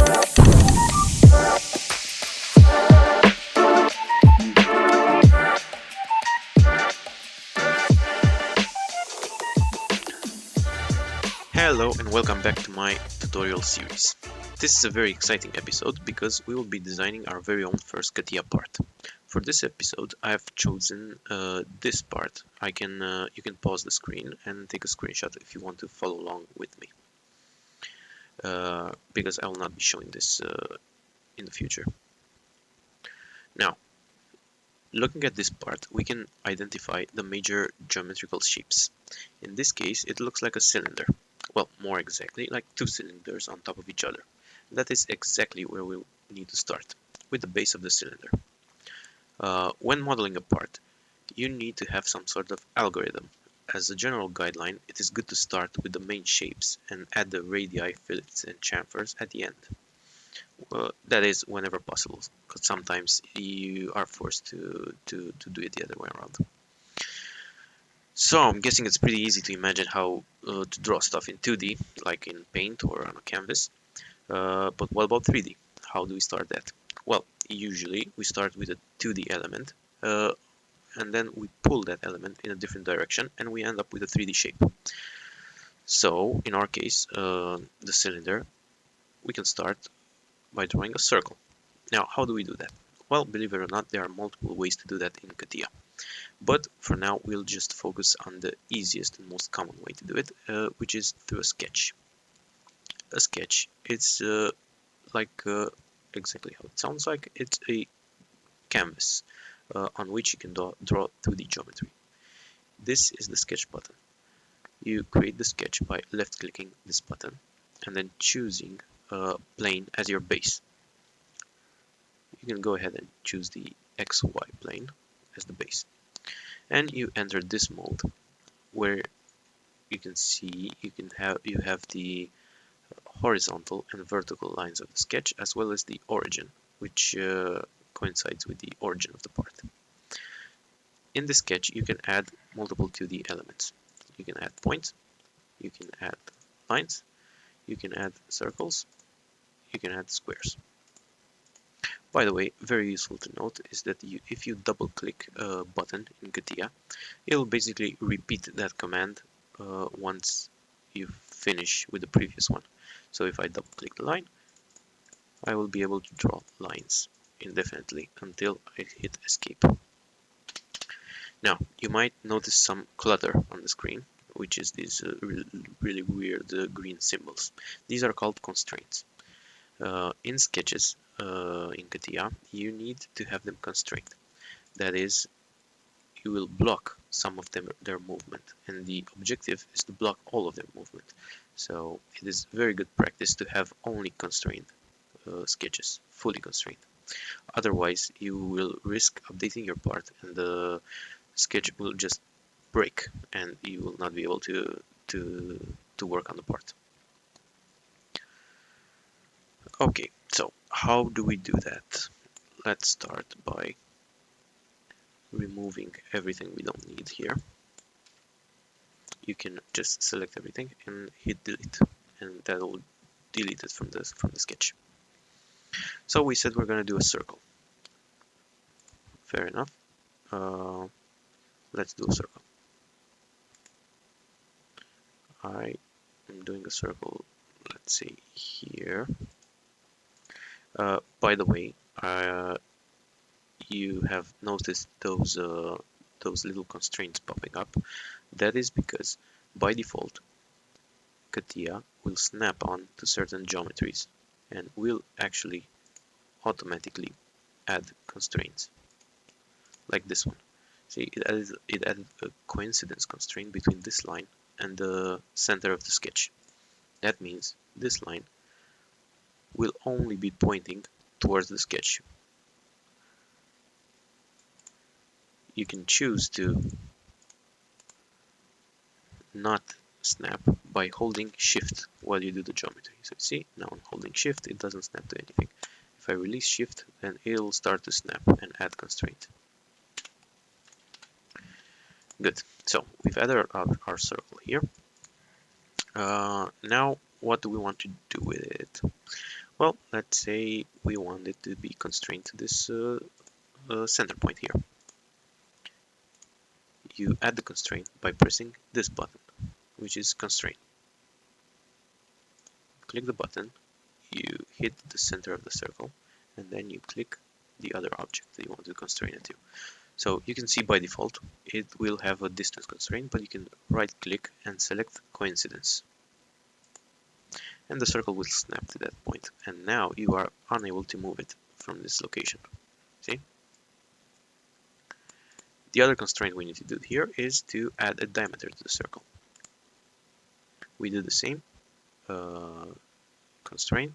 Hello and welcome back to my tutorial series. This is a very exciting episode because we will be designing our very own first CATIA part. For this episode I have chosen this part. You can pause the screen and take a screenshot if you want to follow along with me. Because I will not be showing this in the future. Now, looking at this part, we can identify the major geometrical shapes. In this case, it looks like a cylinder. Well, more exactly, like two cylinders on top of each other. That is exactly where we need to start, with the base of the cylinder. When modeling a part, you need to have some sort of algorithm. As a general guideline, it is good to start with the main shapes and add the radii, fillets, and chamfers at the end. That is whenever possible, because sometimes you are forced to do it the other way around. So I'm guessing it's pretty easy to imagine how to draw stuff in 2D, like in paint or on a canvas. But what about 3D? How do we start that? Well, usually we start with a 2D element, and then we pull that element in a different direction, and we end up with a 3D shape. So in our case, the cylinder, we can start by drawing a circle. Now, how do we do that? Well, believe it or not, there are multiple ways to do that in CATIA. But for now, we'll just focus on the easiest and most common way to do it, which is through a sketch. A sketch, it's like exactly how it sounds like. It's a canvas on which you can draw 2D geometry. This is the sketch button. You create the sketch by left-clicking this button and then choosing a plane as your base. You can go ahead and choose the XY plane as the base. And you enter this mode where you can see you have the horizontal and vertical lines of the sketch, as well as the origin, which coincides with the origin of the part. In the sketch, you can add multiple 2D elements. You can add points, you can add lines, you can add circles, you can add squares. By the way, very useful to note is that if you double click a button in CATIA, it will basically repeat that command once you finish with the previous one. So if I double click the line, I will be able to draw lines indefinitely until I hit escape. Now, you might notice some clutter on the screen, which is these really weird green symbols. These are called constraints. In sketches, in CATIA, you need to have them constrained. That is, you will block some of their movement, and the objective is to block all of their movement. So it is very good practice to have only constrained sketches, fully constrained. Otherwise, you will risk updating your part, and the sketch will just break, and you will not be able to work on the part. Okay, so how do we do that? Let's start by removing everything we don't need here. You can just select everything and hit delete, and that will delete it from the sketch. So we said we're going to do a circle. Fair enough. Let's do a circle. I am doing a circle, let's say here. By the way, you have noticed those little constraints popping up. That is because by default, CATIA will snap on to certain geometries and will actually automatically add constraints, like this one. See, it added a coincidence constraint between this line and the center of the sketch. That means this line will only be pointing towards the sketch. You can choose to not snap by holding shift while you do the geometry. So see, now I'm holding shift, it doesn't snap to anything. If I release shift, then it'll start to snap and add constraint. Good, so we've added our circle here. Now what do we want to do with it? Well, let's say we want it to be constrained to this center point here. You add the constraint by pressing this button, which is constraint. Click the button, you hit the center of the circle, and then you click the other object that you want to constrain it to. So you can see by default it will have a distance constraint, but you can right click and select coincidence. And the circle will snap to that point, and now you are unable to move it from this location. See? The other constraint we need to do here is to add a diameter to the circle. We do the same constraint.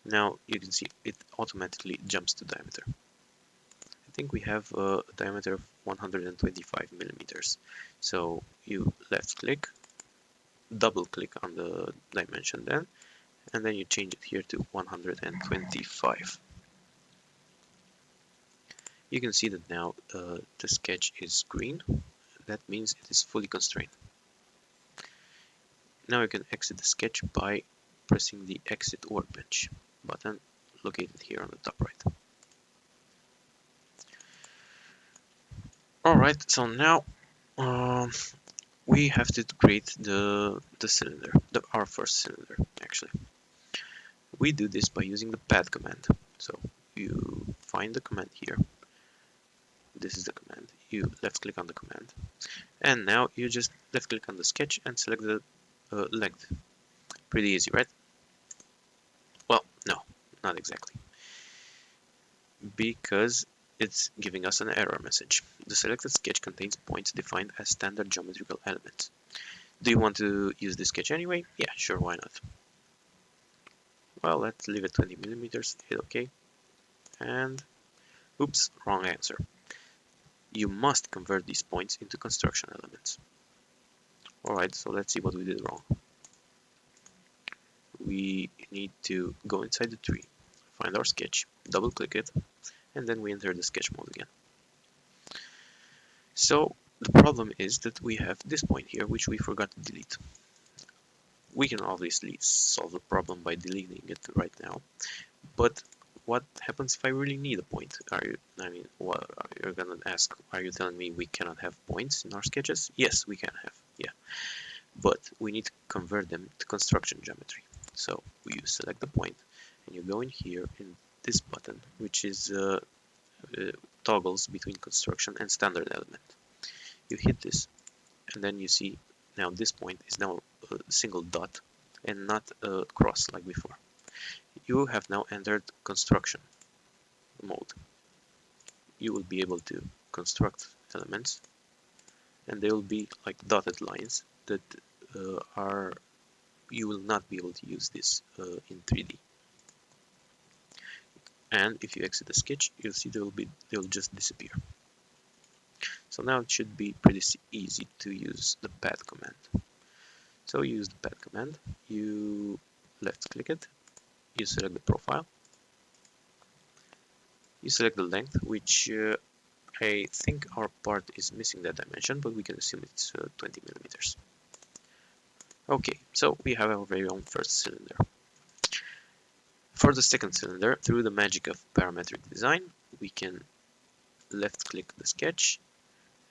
Now you can see it automatically jumps to diameter. I think we have a diameter of 125 millimeters. So you left click, double click on the dimension then, and then you change it here to 125. You can see that now the sketch is green. That means it is fully constrained. Now you can exit the sketch by pressing the exit workbench button located here on the top right. Alright, so now we have to create the cylinder, our first cylinder actually. We do this by using the pad command. So you find the command here. This is the command. You left click on the command, and now you just left click on the sketch and select the length. Pretty easy, right? Well, no, not exactly, because it's giving us an error message. The selected sketch contains points defined as standard geometrical elements. Do you want to use this sketch anyway? Yeah, sure, why not? Well, let's leave it 20 millimeters, hit OK, and oops, wrong answer. You must convert these points into construction elements. Alright, so let's see what we did wrong. We need to go inside the tree, find our sketch, double click it, and then we enter the sketch mode again. So the problem is that we have this point here which we forgot to delete. We can obviously solve the problem by deleting it right now, but what happens if I really need a point? What you're gonna ask? Are you telling me we cannot have points in our sketches? Yes, we can have, yeah, but we need to convert them to construction geometry. So you select the point, and you go in here in this button, which is toggles between construction and standard element. You hit this, and then you see now this point is now a single dot and not a cross like before. You have now entered construction mode. You will be able to construct elements, and they will be like dotted lines that you will not be able to use this in 3D. And if you exit the sketch, you'll see they'll just disappear. So now it should be pretty easy to use the pad command. So you use the pad command, you left click it, you select the profile, you select the length, which I think our part is missing that dimension, but we can assume it's 20 millimeters. Okay, so we have our very own first cylinder. For the second cylinder, through the magic of parametric design, we can left click the sketch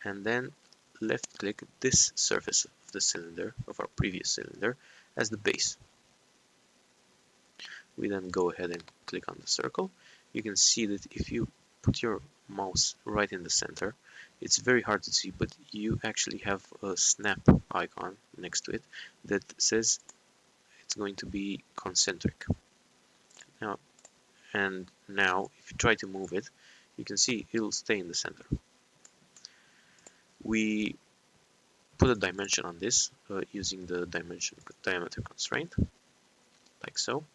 and then left click this surface of the cylinder, of our previous cylinder, as the base. We then go ahead and click on the circle. You can see that if you put your mouse right in the center, it's very hard to see, but you actually have a snap icon next to it that says it's going to be concentric. Now if you try to move it, you can see it'll stay in the center. We put a dimension on this using the diameter constraint, like so.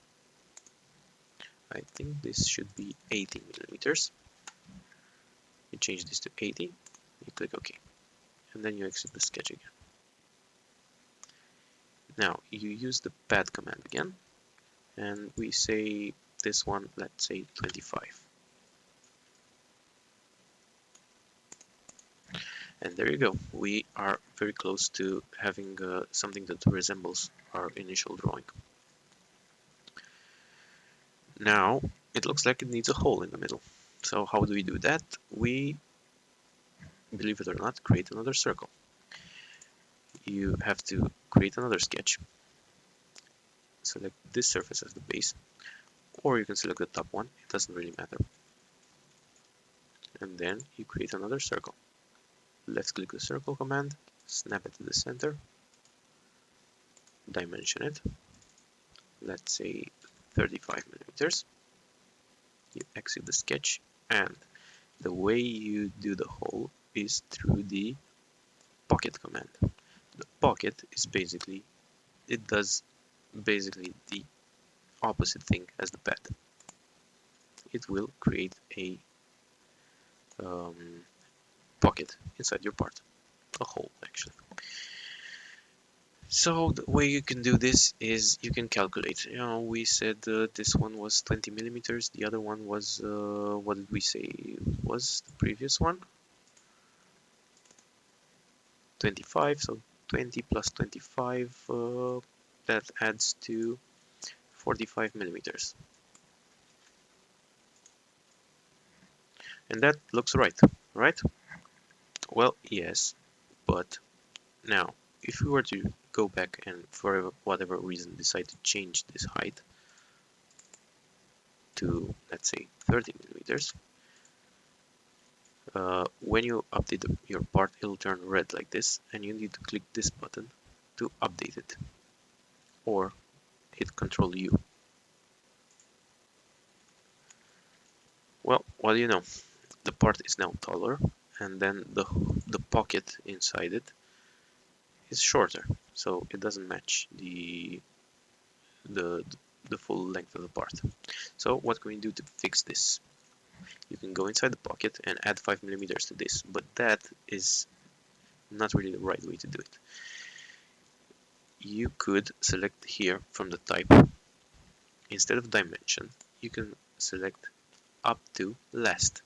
I think this should be 80 millimeters. You change this to 80, you click OK, and then you exit the sketch again. Now you use the pad command again, and we say this one, let's say 25. And there you go. We are very close to having something that resembles our initial drawing. Now it looks like it needs a hole in the middle. So how do we do that? We, believe it or not, create another circle. You have to create another sketch. Select this surface as the base, or you can select the top one, it doesn't really matter. And then you create another circle. Left click the circle command, snap it to the center, dimension it, let's say 35 millimeters. You exit the sketch, and the way you do the hole is through the pocket command. The pocket is basically, it does basically the opposite thing as the pad. It will create a pocket inside your part, a hole actually. So the way you can do this is you can calculate. You know, we said this one was 20 millimeters. The other one was what did we say was the previous one? 25. So 20 plus 25 that adds to 45 millimeters. And that looks right, right? Well, yes, but now if we were to go back and for whatever reason decide to change this height to, let's say, 30 millimeters, when you update your part, it'll turn red like this, and you need to click this button to update it, or hit Ctrl U. Well, what do you know? The part is now taller, and then the pocket inside it is shorter, so it doesn't match the the full length of the part. So what can we do to fix this? You can go inside the pocket and add 5 millimeters to this, but that is not really the right way to do it. You could select here from the type, instead of dimension, you can select up to last.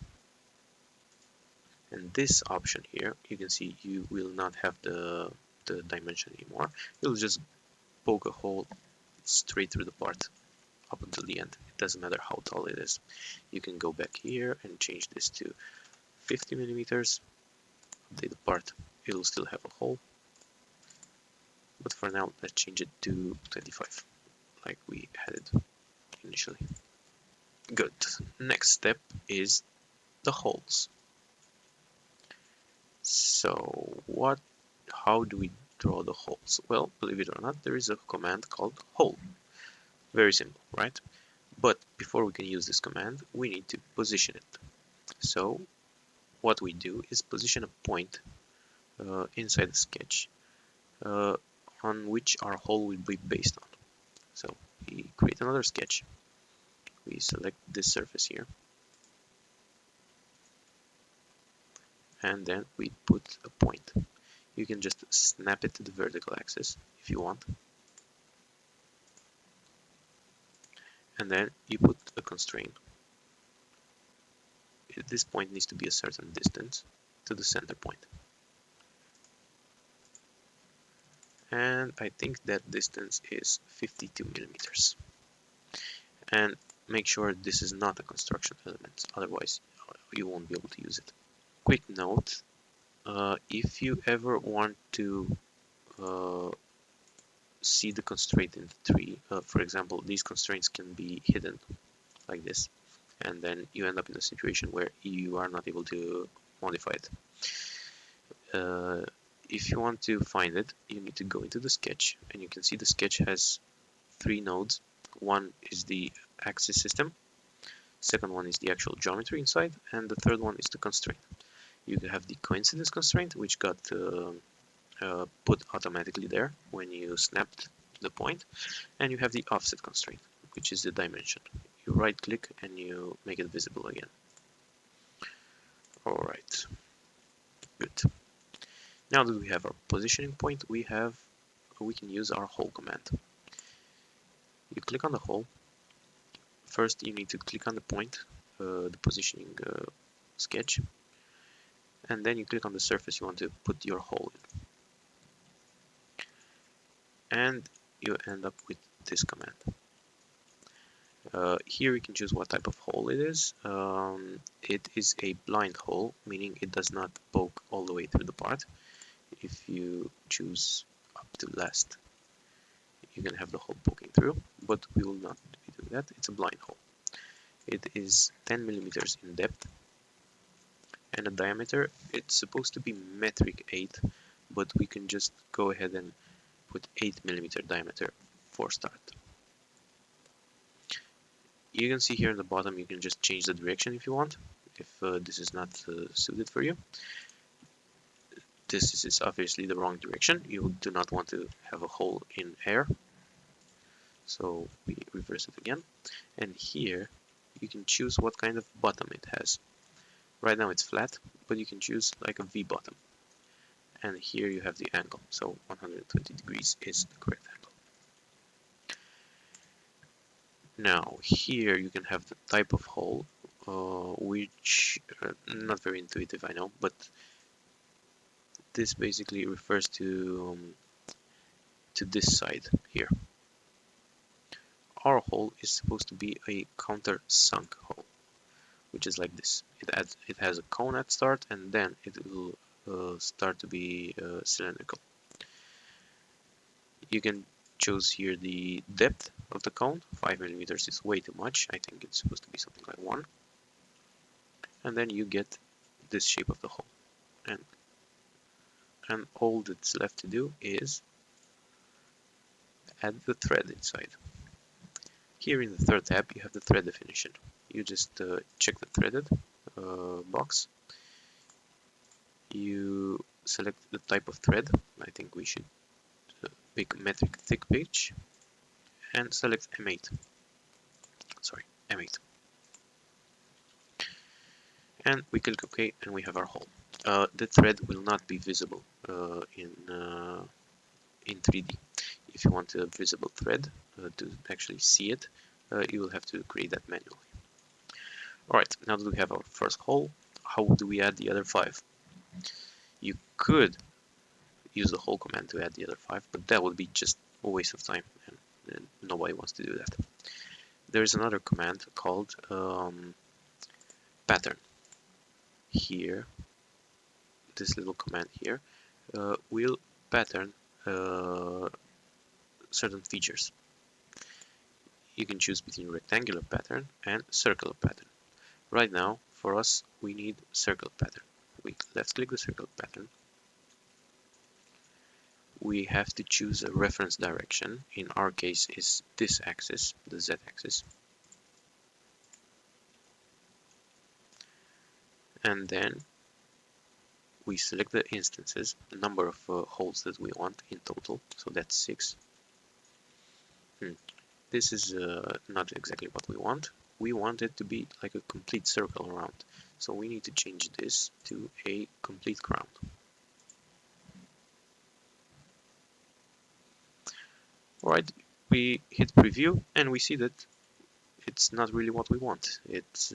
And this option here, you can see you will not have the dimension anymore. You'll just poke a hole straight through the part up until the end. It doesn't matter how tall it is. You can go back here and change this to 50 millimeters. Update the part. It'll still have a hole. But for now, let's change it to 25, like we had it initially. Good. Next step is the holes. So how do we draw the holes? Well, believe it or not, there is a command called hole. Very simple, right? But before we can use this command, we need to position it. So what we do is position a point inside the sketch on which our hole will be based on. So we create another sketch. We select this surface here, and then we put a point. You can just snap it to the vertical axis if you want, and then you put a constraint. This point needs to be a certain distance to the center point, and I think that distance is 52 millimeters. And make sure this is not a construction element, otherwise you won't be able to use it. Quick note, if you ever want to see the constraint in the tree, for example, these constraints can be hidden like this, and then you end up in a situation where you are not able to modify it. If you want to find it, you need to go into the sketch, and you can see the sketch has 3 nodes. One is the axis system, second one is the actual geometry inside, and the third one is the constraint. You have the coincidence constraint, which got put automatically there when you snapped the point, and you have the offset constraint, which is the dimension. You right click and you make it visible again. Alright, good. Now that we have our positioning point, we can use our hole command. You click on the hole. First you need to click on the point, the positioning sketch, and then you click on the surface you want to put your hole in. And you end up with this command. Here we can choose what type of hole it is. It is a blind hole, meaning it does not poke all the way through the part. If you choose up to last, you can have the hole poking through, but we will not be doing that. It's a blind hole. It is 10 millimeters in depth, and a diameter, it's supposed to be metric 8, but we can just go ahead and put 8 millimeter diameter for start. You can see here in the bottom, you can just change the direction if you want, if this is not suited for you. This is obviously the wrong direction. You do not want to have a hole in air. So we reverse it again. And here you can choose what kind of bottom it has. Right now it's flat, but you can choose like a V bottom. And here you have the angle. So 120 degrees is the correct angle. Now here you can have the type of hole, which not very intuitive, I know, but this basically refers to this side here. Our hole is supposed to be a countersunk hole, which is like this. It has a cone at start, and then it will start to be cylindrical. You can choose here the depth of the cone. 5 millimeters is way too much. I think it's supposed to be something like 1. And then you get this shape of the hole. And all that's left to do is add the thread inside. Here in the third tab, you have the thread definition. You just check the threaded box. You select the type of thread. I think we should pick metric thick pitch and select M8. Sorry, M8. And we click OK, and we have our hole. The thread will not be visible in 3D. If you want a visible thread to actually see it, you will have to create that manually. Alright, now that we have our first hole, how do we add the other 5? You could use the hole command to add the other 5, but that would be just a waste of time, and nobody wants to do that. There is another command called pattern. Here, this little command here will pattern certain features. You can choose between rectangular pattern and circular pattern. Right now, for us, we need circle pattern. We left click the circle pattern. We have to choose a reference direction. In our case, is this axis, the Z axis. And then we select the instances, the number of holes that we want in total. So that's 6. This is not exactly what we want. We want it to be like a complete circle around. So we need to change this to a complete crown. Alright, we hit preview and we see that it's not really what we want. It's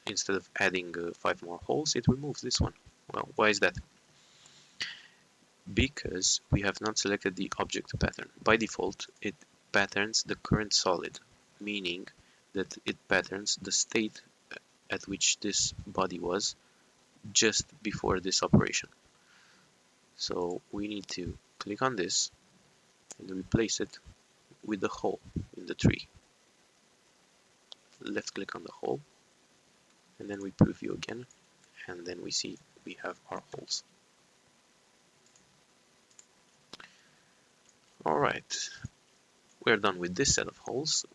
instead of adding 5 more holes, it removes this one. Well, why is that? Because we have not selected the object pattern. By default, it patterns the current solid, meaning that it patterns the state at which this body was just before this operation. So we need to click on this and replace it with the hole in the tree. Left click on the hole, and then we preview again, and then we see we have our holes. Alright, we're done with this set of holes.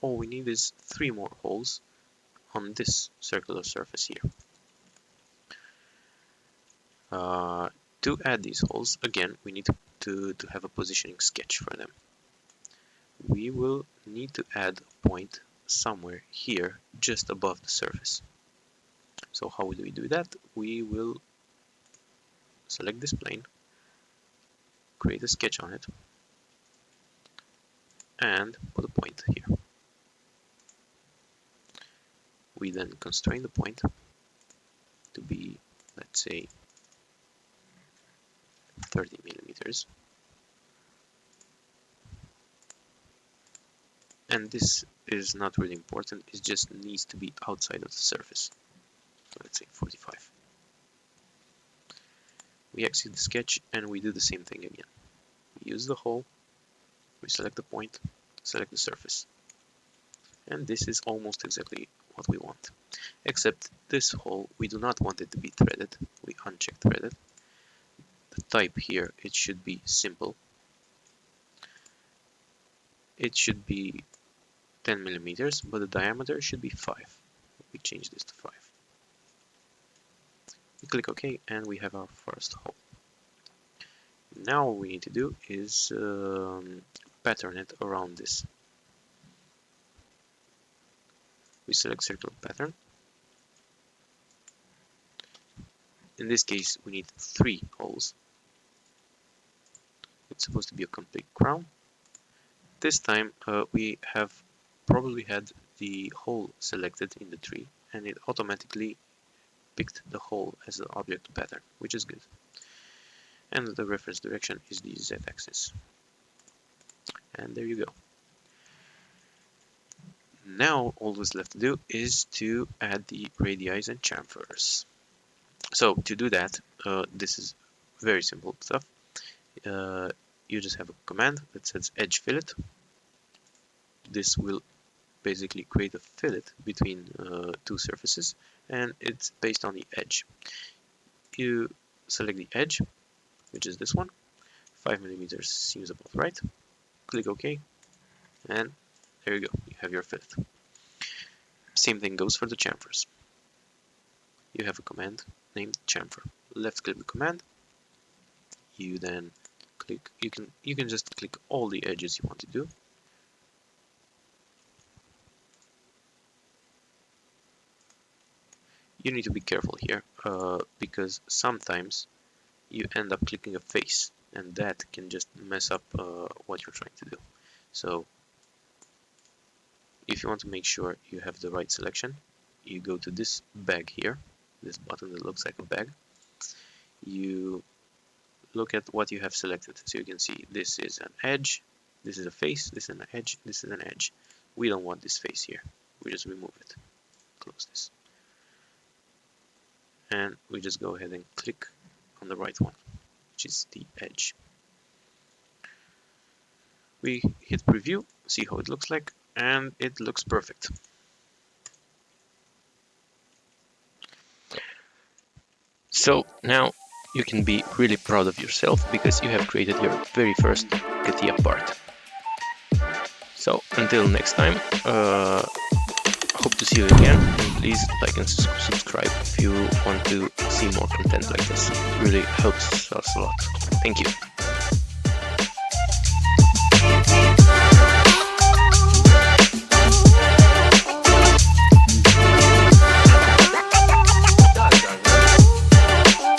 All we need is 3 more holes on this circular surface here. To add these holes, again, we need to have a positioning sketch for them. We will need to add a point somewhere here, just above the surface. So how do we do that? We will select this plane, create a sketch on it, and put a point here. We then constrain the point to be, let's say, 30 millimeters. and this is not really important, it just needs to be outside of the surface. So let's say 45. We exit the sketch and we do the same thing again. We use the hole, we select the point, select the surface. And this is almost exactly what we want. Except this hole, we do not want it to be threaded. We uncheck threaded. The type here, it should be simple. It should be 10 millimeters, but the diameter should be 5. We change this to 5. We click OK, and we have our first hole. Now what we need to do is pattern it around this. We select circular pattern. In this case, we need 3 holes. It's supposed to be a complete crown. This time we have probably had the hole selected in the tree, and it automatically picked the hole as the object pattern, which is good. And the reference direction is the z-axis. And there you go. Now all that's left to do is to add the radii and chamfers. So to do that, this is very simple stuff. You just have a command that says edge fillet. This will basically create a fillet between 2 surfaces, and it's based on the edge. You select the edge, which is this one. 5 millimeters seems about right. Click OK, and there you go. You have your fillet. Same thing goes for the chamfers. You have a command named chamfer. Left click the command. You then click. You can just click all the edges you want to do. You need to be careful here because sometimes you end up clicking a face, and that can just mess up what you're trying to do. So if you want to make sure you have the right selection, you go to this bag here, this button that looks like a bag. You look at what you have selected. So you can see this is an edge, this is a face, this is an edge, this is an edge. We don't want this face here. We just remove it. Close this. And we just go ahead and click on the right one, which is the edge. We hit preview, see how it looks like, and it looks perfect. So now you can be really proud of yourself because you have created your very first CATIA part. So until next time, hope to see you again, and please like and subscribe if you want to see more content like this. It really helps us a lot. Thank you.